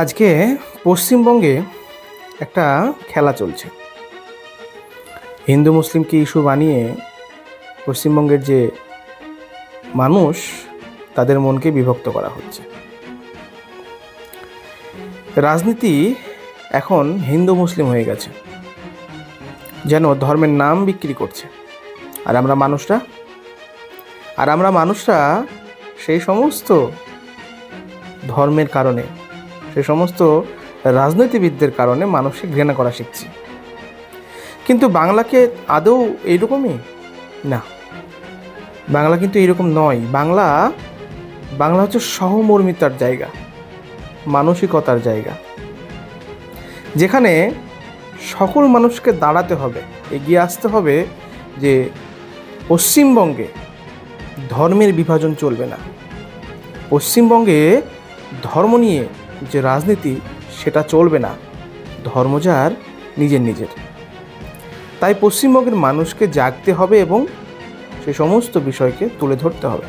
আজকে পশ্চিমবঙ্গে একটা খেলা চলছে। হিন্দু মুসলিমকে ইস্যু বানিয়ে পশ্চিমবঙ্গের যে মানুষ তাদের মনকে বিভক্ত করা হচ্ছে। রাজনীতি এখন হিন্দু মুসলিম হয়ে গেছে, যেন ধর্মের নাম বিক্রি করছে। আর আমরা মানুষরা সেই সমস্ত ধর্মের কারণে, সেই সমস্ত রাজনীতিবিদদের কারণে মানুষকে ঘৃণা করা শিখছি। কিন্তু বাংলাকে আদৌ এইরকমই না, বাংলা কিন্তু এইরকম নয়। বাংলা হচ্ছে সহমর্মিতার জায়গা, মানসিকতার জায়গা, যেখানে সকল মানুষকে দাঁড়াতে হবে, এগিয়ে আসতে হবে যে পশ্চিমবঙ্গে ধর্মের বিভাজন চলবে না। পশ্চিমবঙ্গে ধর্ম নিয়ে যে রাজনীতি সেটা চলবে না, ধর্ম যার নিজের। তাই পশ্চিমবঙ্গের মানুষকে জাগতে হবে এবং সে সমস্ত বিষয়কে তুলে ধরতে হবে।